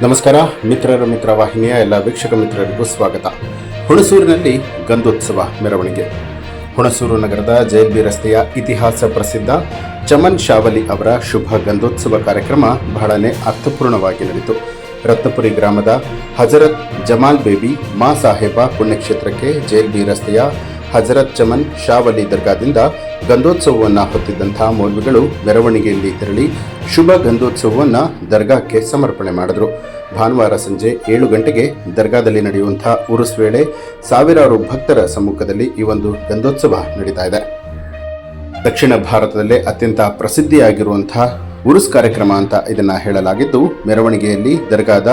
ನಮಸ್ಕಾರ ಮಿತ್ರ ವಾಹಿನಿಯ ಎಲ್ಲ ವೀಕ್ಷಕ ಮಿತ್ರರಿಗೂ ಸ್ವಾಗತ. ಹುಣಸೂರಿನಲ್ಲಿ ಗಂಧೋತ್ಸವ ಮೆರವಣಿಗೆ. ಹುಣಸೂರು ನಗರದ ಜೈಲ್ಬಿ ರಸ್ತೆಯ ಇತಿಹಾಸ ಪ್ರಸಿದ್ಧ ಚಮನ್ ಶಾವಲಿ ಅವರ ಶುಭ ಗಂಧೋತ್ಸವ ಕಾರ್ಯಕ್ರಮ ಬಹಳನೇ ಅರ್ಥಪೂರ್ಣವಾಗಿ ನಡೆಯಿತು. ರತ್ನಪುರಿ ಗ್ರಾಮದ ಹಜರತ್ ಜಮಾಲ್ ಬೇಬಿ ಮಾ ಸಾಹೇಬ ಪುಣ್ಯಕ್ಷೇತ್ರಕ್ಕೆ ಜೈಲ್ಬಿ ರಸ್ತೆಯ ಹಜರತ್ ಚಮನ್ ಶಾವಲಿ ದರ್ಗಾದಿಂದ ಗಂಧೋತ್ಸವವನ್ನು ಹೊತ್ತಿದ್ದಂತಹ ಮೌಲ್ವಿಗಳು ಮೆರವಣಿಗೆಯಲ್ಲಿ ತೆರಳಿ ಶುಭ ಗಂಧೋತ್ಸವವನ್ನು ದರ್ಗಾಕ್ಕೆ ಸಮರ್ಪಣೆ ಮಾಡಿದರು. ಭಾನುವಾರ ಸಂಜೆ 7 ಗಂಟೆಗೆ ದರ್ಗಾದಲ್ಲಿ ನಡೆಯುವಂತಹ ಉರುಸ್ ವೇಳೆ ಸಾವಿರಾರು ಭಕ್ತರ ಸಮ್ಮುಖದಲ್ಲಿ ಈ ಒಂದು ಗಂಧೋತ್ಸವ ನಡೀತಾ ಇದೆ. ದಕ್ಷಿಣ ಭಾರತದಲ್ಲೇ ಅತ್ಯಂತ ಪ್ರಸಿದ್ಧಿಯಾಗಿರುವಂತಹ ಉರುಸ್ ಕಾರ್ಯಕ್ರಮ ಅಂತ ಇದನ್ನ ಹೇಳಲಾಗಿದ್ದು, ಮೆರವಣಿಗೆಯಲ್ಲಿ ದರ್ಗಾದ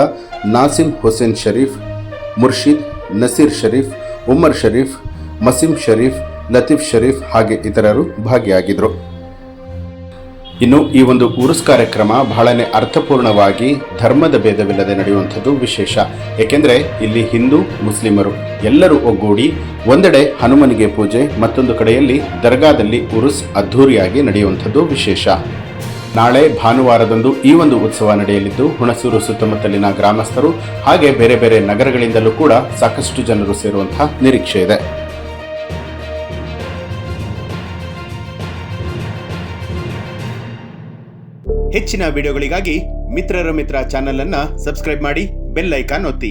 ನಾಸಿಮ್ ಹುಸೇನ್ ಶರೀಫ್, ಮುರ್ಷಿದ್, ನಸೀರ್ ಶರೀಫ್, ಉಮರ್ ಶರೀಫ್, ಮಸೀಂ ಶರೀಫ್, ಲತೀಫ್ ಶರೀಫ್ ಹಾಗೆ ಇತರರು ಭಾಗಿಯಾಗಿದ್ದರು. ಇನ್ನು ಈ ಒಂದು ಉರುಸ್ ಕಾರ್ಯಕ್ರಮ ಬಹಳನೇ ಅರ್ಥಪೂರ್ಣವಾಗಿ ಧರ್ಮದ ಭೇದವಿಲ್ಲದೆ ನಡೆಯುವಂಥದ್ದು ವಿಶೇಷ. ಏಕೆಂದರೆ ಇಲ್ಲಿ ಹಿಂದೂ ಮುಸ್ಲಿಮರು ಎಲ್ಲರೂ ಒಗ್ಗೂಡಿ ಒಂದೆಡೆ ಹನುಮನಿಗೆ ಪೂಜೆ, ಮತ್ತೊಂದು ಕಡೆಯಲ್ಲಿ ದರ್ಗಾದಲ್ಲಿ ಉರುಸ್ ಅದ್ಧೂರಿಯಾಗಿ ನಡೆಯುವಂಥದ್ದು ವಿಶೇಷ. ನಾಳೆ ಭಾನುವಾರದಂದು ಈ ಒಂದು ಉತ್ಸವ ನಡೆಯಲಿದ್ದು, ಹುಣಸೂರು ಸುತ್ತಮುತ್ತಲಿನ ಗ್ರಾಮಸ್ಥರು ಹಾಗೆ ಬೇರೆ ಬೇರೆ ನಗರಗಳಿಂದಲೂ ಕೂಡ ಸಾಕಷ್ಟು ಜನರು ಸೇರುವಂತಹ ನಿರೀಕ್ಷೆ ಇದೆ. ಹೆಚ್ಚಿನ ವಿಡಿಯೋಗಳಿಗಾಗಿ ಮಿತ್ರರ ಮಿತ್ರ ಚಾನೆಲ್ ಅನ್ನು ಸಬ್ಸ್ಕ್ರೈಬ್ ಮಾಡಿ, ಬೆಲ್ ಐಕಾನ್ ಒತ್ತಿ.